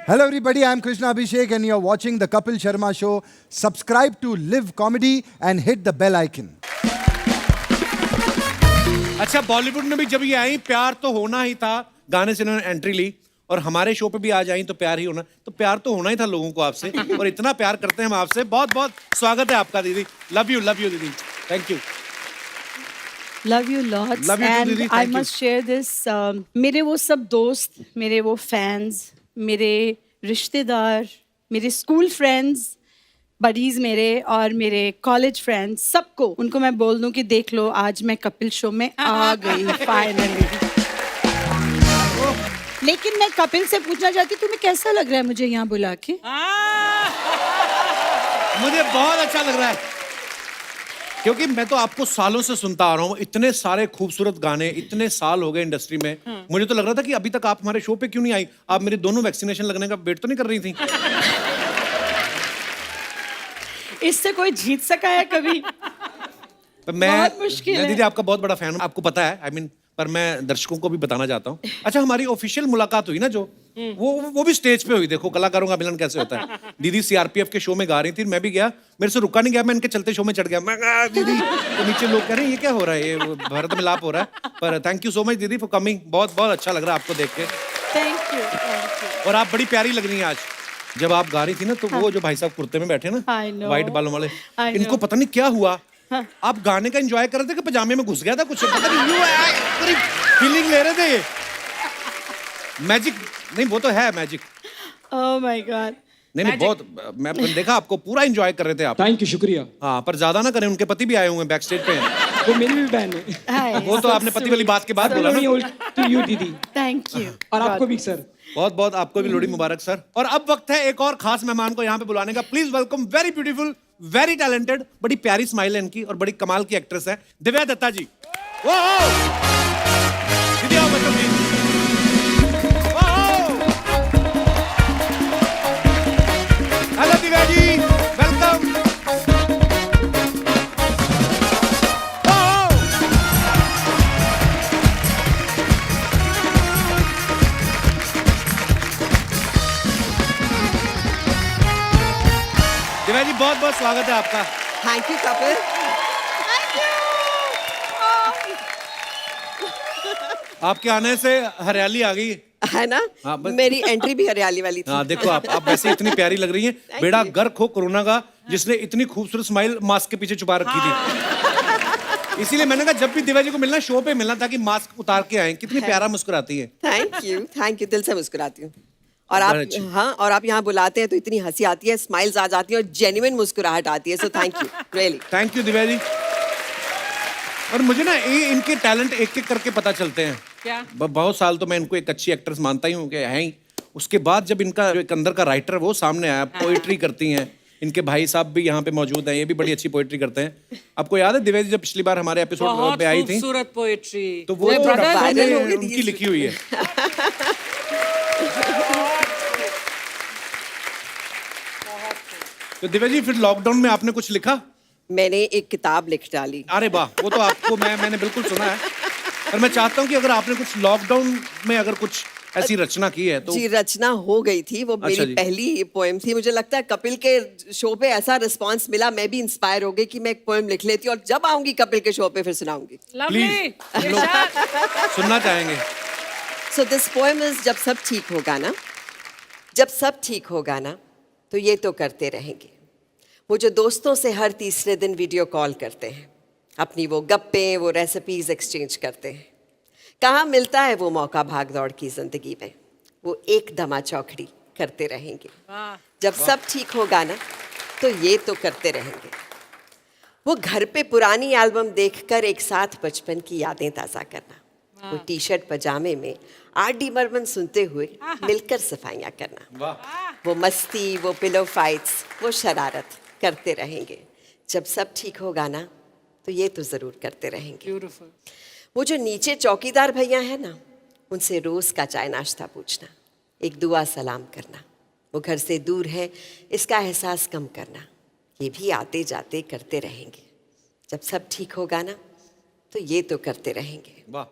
Hello everybody, I'm Krishna Abhishek and you're watching the Kapil Sharma Show. Subscribe to Live Comedy and hit the bell icon. अच्छा, बॉलीवुड में भी जब ये आई प्यार तो होना ही था, गाने से इन्होंने एंट्री ली और हमारे शो पे भी आ जाई तो प्यार ही होना, तो प्यार तो होना ही था लोगों को आपसे और इतना प्यार करते हैं हम आपसे। बहुत बहुत स्वागत है आपका दीदी। लव यू दीदी। Thank you. Love you lots. Love you too, and Didi. I Thank you. must share this. मेरे वो सब दोस्त, मेरे वो फैंस, मेरे रिश्तेदार, मेरे स्कूल फ्रेंड्स, बडीज मेरे और मेरे कॉलेज फ्रेंड्स, सबको उनको मैं बोल दूं कि देख लो आज मैं कपिल शो में आ गई फाइनली। लेकिन मैं कपिल से पूछना चाहती तुम्हें कैसा लग रहा है मुझे यहाँ बुला के? मुझे बहुत अच्छा लग रहा है क्योंकि मैं तो आपको सालों से सुनता आ रहा हूँ, इतने सारे खूबसूरत गाने, इतने साल हो गए इंडस्ट्री में। मुझे तो लग रहा था कि अभी तक आप हमारे शो पे क्यों नहीं आई। आप मेरी दोनों वैक्सीनेशन लगने का वेट तो नहीं कर रही थी? इससे कोई जीत सका है कभी? बहुत मुश्किल है। दीदी आपका बहुत बड़ा फैन हूँ, आपको पता है। पर मैं दर्शकों को भी बताना चाहता हूँ। अच्छा, हमारी ऑफिशियल मुलाकात हुई ना जो, वो भी स्टेज पे हुई। देखो कलाकारों का मिलन कैसे होता है। दीदी सीआरपीएफ के शो में गा रही थी, मैं भी गया, मेरे से रुका नहीं गया, मैं इनके चलते शो में चढ़ गया। मैं कहा दीदी, तो नीचे लोग कह रहे हैं ये क्या हो रहा है, ये भारत मिलाप हो रहा है। पर थैंक यू सो मच दीदी फॉर कमिंग। बहुत बहुत अच्छा लग रहा है आपको देख के। Thank you. और आप बड़ी प्यारी लग रही हैं आज। जब आप गा रही थी ना तो वो जो भाई साहब कुर्ते में बैठे ना, व्हाइट बालों वाले, इनको पता नहीं क्या हुआ। आप गाने का एंजॉय कर रहे थे कि पजामे में घुस गया था कुछ, पता नहीं पूरी फीलिंग ले रहे थे। ये मैजिक नहीं, वो तो है मैजिक। Oh my God. नहीं बहुत, मैं देखा आपको पूरा एंजॉय कर रहे थे आप। थैंक यू, शुक्रिया। हाँ, पर ज्यादा ना करें, उनके पति भी आए हुए हैं बैक स्टेज पे। वो मेरी भी बहन है। वो तो आपने पति वाली बात के बाद बोला ना। टू यू दीदी। Thank you. और आपको भी सर। बहुत बहुत आपको भी लोहड़ी मुबारक सर। और अब वक्त है एक और खास मेहमान को यहाँ पे बुलाने का। Please welcome very beautiful, very talented, बड़ी प्यारी स्माइल है इनकी और बड़ी कमाल की एक्ट्रेस है दिव्या दत्ता जी। दीदी आओ बच्चों जी। Hello Divya ji, welcome. दिव्या जी बहुत बहुत स्वागत है आपका। Thank you Kapil. आपके आने से हरियाली आ गई है ना। हाँ, मेरी एंट्री भी हरियाली वाली थी। हाँ देखो, आप वैसे इतनी प्यारी लग रही हैं। बेड़ा गर्क हो कोरोना का, जिसने इतनी खूबसूरत स्माइल मास्क के पीछे छुपा रखी थी। इसीलिए मैंने कहा जब भी दिव्या जी को मिलना शो पे मिलना, ताकि मास्क उतार के आए। कितनी प्यारा मुस्कुराती है। थैंक यू, दिल से मुस्कुराती हूँ। और आप यहाँ बुलाते हैं तो इतनी हंसी आती है, स्माइल्स आ जाती है और जेन्युइन मुस्कुराहट आती है। So thank you, really thank you Divya ji. और मुझे ना ये इनके टैलेंट एक एक करके पता चलते हैं। क्या? बहुत साल तो मैं इनको एक अच्छी एक्ट्रेस मानता ही हूँ कि है ही। उसके बाद जब इनका जो एक अंदर का राइटर वो सामने आया, पोएट्री करती हैं। इनके भाई साहब भी यहाँ पे मौजूद हैं, ये भी बड़ी अच्छी पोएट्री करते हैं। आपको याद है दिव्या जी जब पिछली बार हमारे एपिसोड पे आई थी, खूबसूरत पोएट्री, तो वो उनकी लिखी हुई है। तो दिव्या जी फिर लॉकडाउन में आपने कुछ लिखा? मैंने एक किताब लिख डाली। अरे वाह, वो तो आपको मैंने बिल्कुल सुना है। पर मैं चाहता हूँ कि अगर आपने कुछ लॉकडाउन में अगर कुछ ऐसी रचना की है तो। जी, रचना हो गई थी, वो मेरी पहली पोएम थी। मुझे लगता है कपिल के शो पे ऐसा रिस्पांस मिला, मैं भी इंस्पायर हो गई कि मैं एक पोएम लिख लेती और जब आऊंगी कपिल के शो पे फिर सुनाऊंगी। प्लीज सुनना चाहेंगे। सो दिस पोएम इज, जब सब ठीक होगा ना, जब सब ठीक होगा ना तो ये तो करते रहेंगे। वो जो दोस्तों से हर तीसरे दिन वीडियो कॉल करते हैं, अपनी वो गप्पे, वो रेसिपीज एक्सचेंज करते हैं। कहाँ मिलता है वो मौका भाग दौड़ की जिंदगी में, वो एक दमा चौखड़ी करते रहेंगे। जब सब ठीक होगा ना तो ये तो करते रहेंगे। वो घर पे पुरानी एल्बम देखकर एक साथ बचपन की यादें ताज़ा करना, वो टी शर्ट पजामे में आर.डी. बर्मन सुनते हुए मिलकर सफाइयाँ करना, वो मस्ती, वो पिलो फाइट्स, वो शरारत करते रहेंगे। जब सब ठीक होगा ना तो ये तो ज़रूर करते रहेंगे। ब्यूटीफुल। वो जो नीचे चौकीदार भैया है ना, उनसे रोज़ का चाय नाश्ता पूछना, एक दुआ सलाम करना, वो घर से दूर है इसका एहसास कम करना, ये भी आते जाते करते रहेंगे। जब सब ठीक होगा ना तो ये तो करते रहेंगे। वाह।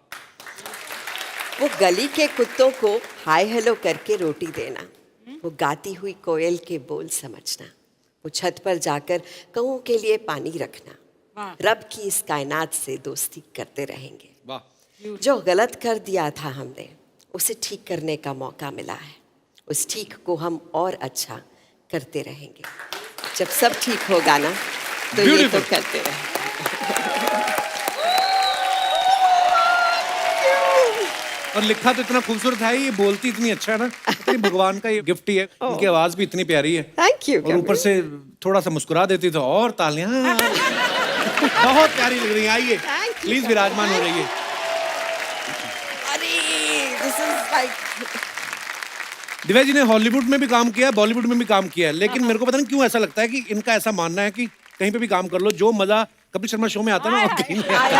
वो गली के कुत्तों को हाय हेलो करके रोटी देना, वो गाती हुई कोयल के बोल समझना, वो छत पर जाकर कौओं के लिए पानी रखना, रब की इस कायनात से दोस्ती करते रहेंगे। वाह। जो गलत कर दिया था हमने, उसे ठीक करने का मौका मिला है, उस ठीक को हम और अच्छा करते रहेंगे। जब सब ठीक होगा ना, तो ये तो Beautiful. करते रहेंगे। और लिखा तो इतना खूबसूरत है, ये बोलती इतनी अच्छा है ना, इतनी भगवान का ये गिफ्ट ही है। इनकी आवाज भी इतनी प्यारी है। Thank you. और ऊपर से थोड़ा सा मुस्कुरा देती तो और तालियां। बहुत प्यारी लग रही है। आइए Thank you, प्लीज विराजमान हो रही है। अरे this is like Divya ji ने हॉलीवुड में भी काम किया है, बॉलीवुड में भी काम किया है, लेकिन मेरे को पता नहीं क्यों ऐसा लगता है कि इनका ऐसा मानना है कि कहीं पे भी काम कर लो, जो मजा कपिल शर्मा शो में आता है ना, और कहीं नहीं आता।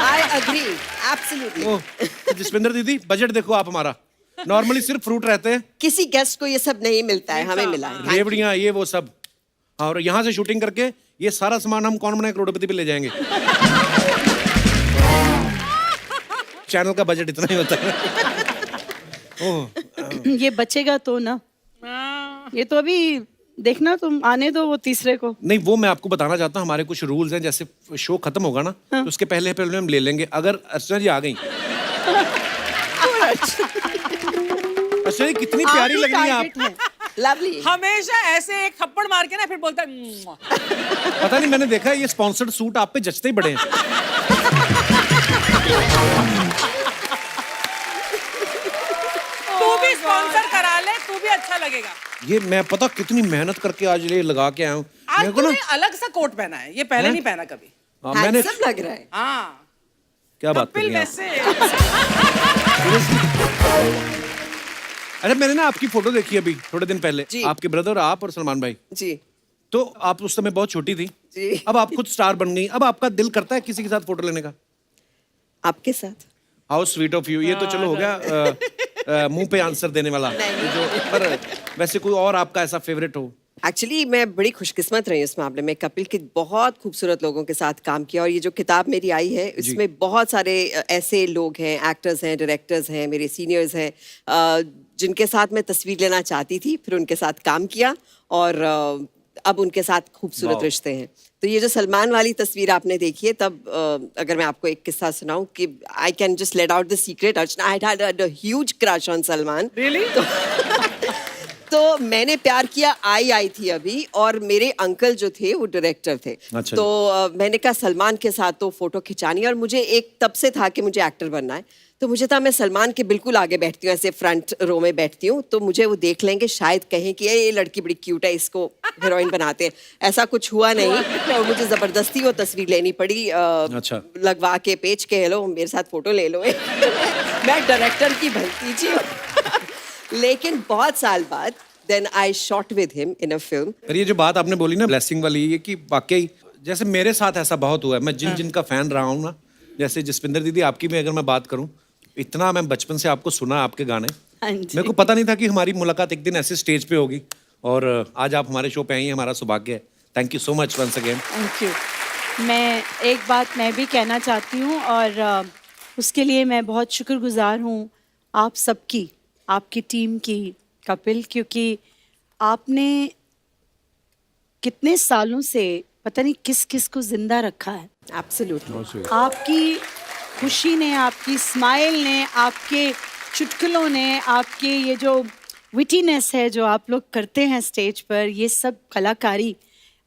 I agree absolutely. ओह, तो जसविंदर दीदी बजट देखो आप हमारा, नॉर्मली सिर्फ फ्रूट रहते हैं, किसी गेस्ट को ये सब नहीं मिलता है, हमें मिला है। रेवड़ियाँ ये वो सब। और यहाँ से शूटिंग करके ये सारा सामान हम कौन बनाए करोड़पति पे ले जाएंगे। चैनल का बजट इतना ही होता है। ओह, ये बचेगा तो ना, ये तो अभी देखना, तुम आने दो वो तीसरे को। नहीं वो मैं आपको बताना चाहता हूँ, हमारे कुछ रूल्स हैं, जैसे शो खत्म होगा ना तो उसके पहले पहले हम ले लेंगे। अगर अर्चना जी आ गई, अर्चना जी कितनी प्यारी लग रही है आप। लवली। हमेशा ऐसे एक थप्पड़ मार के ना फिर बोलता है "मुआ"। पता नहीं, मैंने देखा है ये स्पॉन्सर्ड सूट आप पे जचते ही बड़े हैं। तू भी स्पॉन्सर करा ले, तू भी अच्छा लगेगा। ये मैं पता कितनी मेहनत करके आज ये लगा के आया हूँ। आज मेरे को ना तूने अलग सा कोट पहना है, ये पहले नहीं पहना कभी। हाँ, मैंने हैंडसम लग रहा है। हाँ क्या बात कर कपिल रही हैं आप? वैसे अरे मैंने ना आपकी फोटो देखी अभी थोड़े दिन पहले, जी। आपके ब्रदर आप और सलमान भाई। जी तो आप उस समय बहुत छोटी थी, जी। अब आप खुद स्टार बन गई, अब आपका दिल करता है किसी के साथ फोटो लेने का? आपके साथ। How sweet of you. ये तो चलो हो गया मुंह पे आंसर देने वाला जो, पर वैसे कोई और आपका ऐसा फेवरेट हो? एक्चुअली मैं बड़ी खुशकिस्मत रही इस मामले में, कपिल के बहुत खूबसूरत लोगों के साथ काम किया, और ये जो किताब मेरी आई है इसमें बहुत सारे ऐसे लोग हैं, एक्टर्स हैं, डायरेक्टर्स हैं, मेरे सीनियर्स हैं, जिनके साथ मैं तस्वीर लेना चाहती थी, फिर उनके साथ काम किया, और अब उनके साथ खूबसूरत वाह। रिश्ते हैं। तो ये जो सलमान वाली तस्वीर आपने देखी है, तब अगर मैं आपको एक किस्सा सुनाऊं कि I can just let out the secret, Archana I had a huge crush on Salman. Really? तो मैंने प्यार किया आई थी अभी, और मेरे अंकल जो थे वो डायरेक्टर थे। अच्छा। तो मैंने कहा सलमान के साथ तो फोटो खिंचानी है, और मुझे एक तब से था कि मुझे एक्टर बनना है। तो मुझे था मैं सलमान के बिल्कुल आगे बैठती हूँ, ऐसे फ्रंट रो में बैठती हूँ, तो मुझे वो देख लेंगे, शायद कहें कि ये लड़की बड़ी क्यूट है, इसको हीरोइन बनाते हैं। ऐसा कुछ हुआ नहीं, तो मुझे जबरदस्ती वो तस्वीर लेनी पड़ी, अच्छा। लगवा के पेच के, हेलो मेरे साथ फोटो ले लो। मैं डायरेक्टर की भलती थी। लेकिन बहुत साल बाद then I shot with him in a film. पर ये जो बात आपने बोली ना ब्लेसिंग वाली, ये कि वाकई जैसे मेरे साथ ऐसा बहुत हुआ है, मैं जिन जिनका फैन रहा हूँ ना, जैसे जसविंदर दीदी आपकी भी अगर मैं बात करूँ, इतना मैं बचपन से आपको सुना आपके गाने, हाँ जी। मेरे को पता नहीं था कि हमारी मुलाकात एक दिन ऐसे स्टेज पे होगी, और आज आप हमारे शो पे आई हैं, हमारा सौभाग्य है। Thank you so much once again. Thank you. मैं एक बात मैं भी कहना चाहती हूँ, और उसके लिए मैं बहुत शुक्रगुजार हूँ आप सबकी, आपकी टीम की, कपिल, क्योंकि आपने कितने सालों से पता नहीं किस किस को जिंदा रखा है। Absolutely. आपकी खुशी ने, आपकी स्माइल ने, आपके चुटकुलों ने, आपके ये जो विटीनेस है जो आप लोग करते हैं स्टेज पर, ये सब कलाकारी,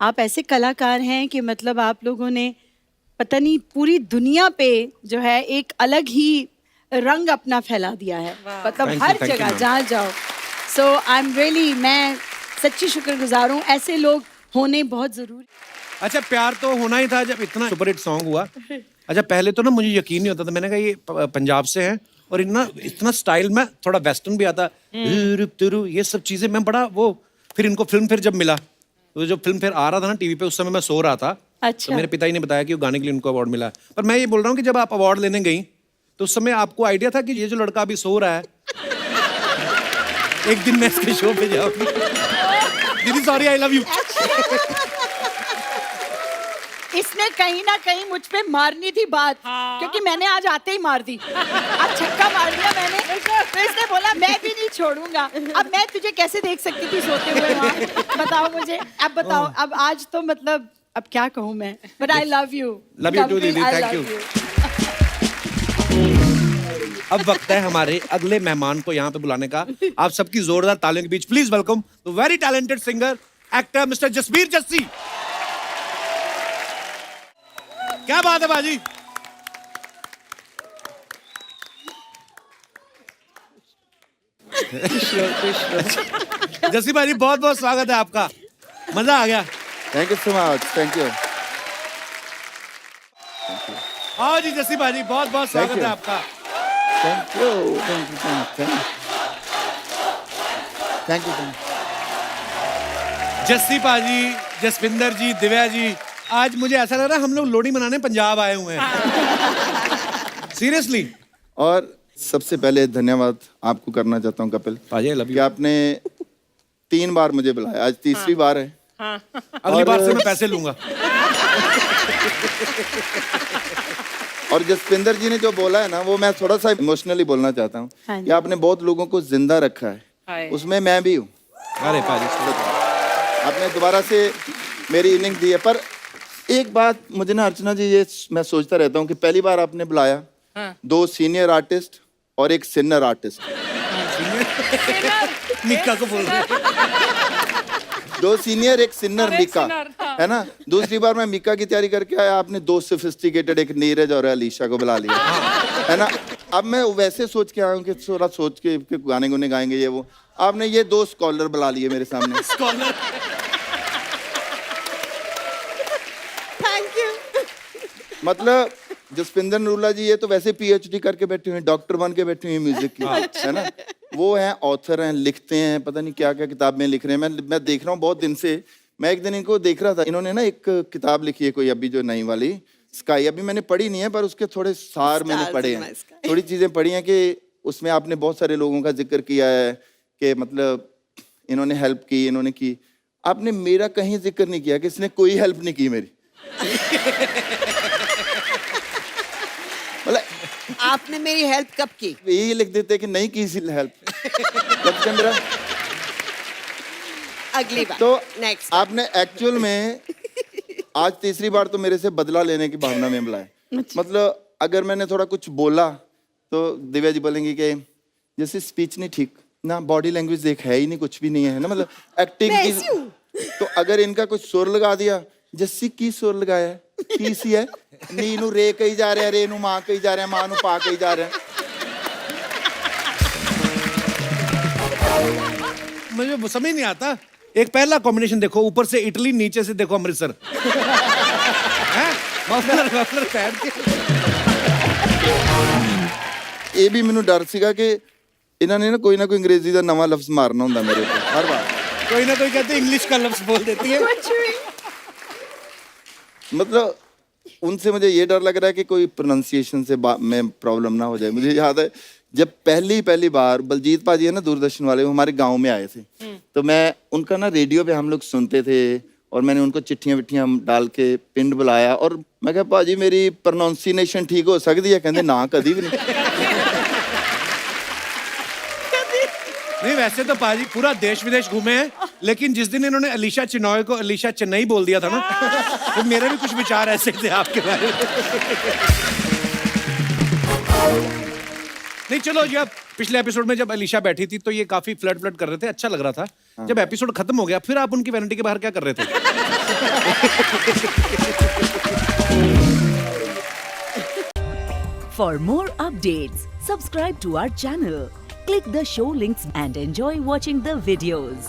आप ऐसे कलाकार हैं कि मतलब आप लोगों ने पता नहीं पूरी दुनिया पे जो है एक अलग ही रंग अपना फैला दिया है, मतलब Thank you, her thank you, जगह ma'am. जहाँ जाओ। सो आई एम रियली, मैं सच्ची शुक्रगुजार हूँ, ऐसे लोग होने बहुत जरूरी। अच्छा, प्यार तो होना ही था जब इतना सुपरहिट सॉन्ग हुआ। अच्छा, पहले तो ना मुझे यकीन नहीं होता था, मैंने कहा ये पंजाब से हैं, और इतना स्टाइल में थोड़ा वेस्टर्न भी आता, तुरु, ये सब चीजें मैं बड़ा वो, फिर इनको फिल्म फिर जब मिला, तो जब फिल्म फिर आ रहा था ना टीवी पे, उस समय मैं सो रहा था। अच्छा। तो मेरे पिताजी ने बताया कि वो गाने के लिए उनको अवार्ड मिला। पर मैं ये बोल रहा हूँ कि जब आप अवार्ड लेने गई, तो उस समय आपको आइडिया था कि ये जो लड़का अभी सो रहा है, एक दिन मैं इसके शो पे जाऊंगी। दीदी सॉरी, आई लव यू। इसने कहीं ना कहीं मुझ पे मारनी थी बात, क्योंकि मैंने आज आते ही मार दी। आज छक्का मार दिया मैंने, तो इसने बोला मैं भी नहीं छोड़ूंगा। अब मैं तुझे कैसे देख सकती थी सोते हुए वहाँ? बताओ मुझे, अब बताओ। अब आज तो मतलब अब क्या कहूँ मैं, but I love you. Love you too didi, thank you. अब वक्त है हमारे अगले मेहमान को यहाँ पे बुलाने का। आप सबकी जोरदार तालियों के बीच please welcome the very talented singer actor mister Jasbir Jassi. क्या बात है बाजी। जस्सी भाजी बहुत बहुत स्वागत है आपका, मजा आ गया। Thank you so much, thank you. आओ जी जस्सी भाजी, बहुत बहुत स्वागत है आपका। Thank you, thank you, thank you. Jassi भाजी, जसविंदर जी, दिव्या जी, आज मुझे ऐसा लग रहा है हम लोग लोहड़ी मनाने पंजाब आए हुए हैं। सीरियसली। और सबसे पहले धन्यवाद आपको करना चाहता हूँ कपिल भाजी लव कि आपने 3 बार मुझे बुलाया, आज तीसरी बार है। अगली बार से मैं पैसे लूंगा। और जसविंदर जी ने जो बोला है ना, वो मैं थोड़ा सा इमोशनली बोलना चाहता हूँ हाँ जी। कि आपने बहुत लोगों को जिंदा रखा है, उसमें मैं भी हूँ। अरे भाजी आपने दोबारा से मेरी इनिंग दी है। पर एक बात मुझे ना अर्चना जी, ये मैं सोचता रहता हूँ कि पहली बार आपने बुलाया 2 सीनियर आर्टिस्ट और एक सिन्नर आर्टिस्ट। निक्का को बोल रहे हैं। 2 सीनियर एक सिन्नर मिका, है ना। दूसरी बार मैं मिका की तैयारी करके आया, आपने 2 सोफिस्टिकेटेड एक नीरज और अलीशा को बुला लिया, है ना। अब मैं वैसे सोच के आया हूँ कि थोड़ा सोच के गाने गुने गाएंगे ये वो, आपने ये 2 स्कॉलर बुला लिए मेरे सामने। स्कॉलर। Thank you. मतलब जसविंदर नरूला जी ये तो वैसे PhD करके बैठे हुए हैं, डॉक्टर बन के बैठे हुए हैं म्यूजिक की, है ना। वो हैं ऑथर हैं, लिखते हैं, पता नहीं क्या क्या किताब में लिख रहे हैं। मैं देख रहा हूँ बहुत दिन से। मैं एक दिन इनको देख रहा था, इन्होंने ना एक किताब लिखी है कोई अभी जो नई वाली स्काई, अभी मैंने पढ़ी नहीं है पर उसके थोड़े सार मैंने पढ़े हैं, थोड़ी चीजें पढ़ी हैं कि उसमें आपने बहुत सारे लोगों का जिक्र किया है कि मतलब इन्होंने हेल्प की, इन्होंने की। आपने मेरा कहीं जिक्र नहीं किया कि इसने कोई हेल्प नहीं की मेरी। मतलब आपने मेरी हेल्प कब की? यही लिख देते कि नहीं की हेल्प। मेरा अगली बार। तो नेक्स्ट आपने एक्चुअल में आज तीसरी बार तो मेरे से बदला लेने की भावना में बुलाया। मतलब अगर मैंने थोड़ा कुछ बोला तो दिव्या जी बोलेंगी कि जैसे स्पीच नहीं ठीक ना, बॉडी लैंग्वेज देख है ही नहीं, कुछ भी नहीं है ना, मतलब एक्टिंग की। तो अगर इनका कुछ सुर लगा दिया, जस्सी की सुर लगाया है, की सी है, नी नू रे कही जा रहा है, रे नू मां कही जा रहा है, मां नू पा कही जा रहा है। मुझे समझ नहीं आता। एक पहला कॉम्बिनेशन देखो, ऊपर से इटली, नीचे से देखो अमृतसर। हैं? मफलर पहन के। ਇਹ ਵੀ ਮੈਨੂੰ ਡਰ ਸੀਗਾ ਕਿ ਇਹਨਾਂ ਨੇ ਨਾ ਕੋਈ ਅੰਗਰੇਜ਼ੀ ਦਾ ਨਵਾਂ ਲਫ਼ਜ਼ ਮਾਰਨਾ ਹੁੰਦਾ ਮੇਰੇ ਉੱਤੇ ਹਰ ਵਾਰ। कोई ना कोई कहते इंग्लिश का लफ्ज बोल देती है। मतलब उनसे मुझे ये डर लग रहा है कि कोई प्रोनाउंसिएशन से में प्रॉब्लम ना हो जाए। मुझे याद है जब पहली बार बलजीत पाजी है ना दूरदर्शन वाले, वो हमारे गांव में आए थे, तो मैं उनका ना रेडियो पे हम लोग सुनते थे और मैंने उनको चिट्ठियां विट्ठियां डाल के पिंड बुलाया और मैं कहा पाजी मेरी प्रोनाउंसिएशन ठीक हो सकती है? कहते ना कभी भी नहीं। नहीं वैसे तो पाजी पूरा देश विदेश घूमे हैं, लेकिन जिस दिन इन्होंने अलीशा चिनॉय को अलीशा चेन्नई बोल दिया था ना, तो मेरे भी कुछ विचार ऐसे थे आपके बारे में। नहीं चलो, जब पिछले एपिसोड में जब अलीशा बैठी थी तो ये काफी फ्लर्ट कर रहे थे, अच्छा लग रहा था। जब एपिसोड खत्म हो गया फिर आप उनकी वैनिटी के बाहर क्या कर रहे थे? For more updates, subscribe to our channel, click the show links and enjoy watching the videos.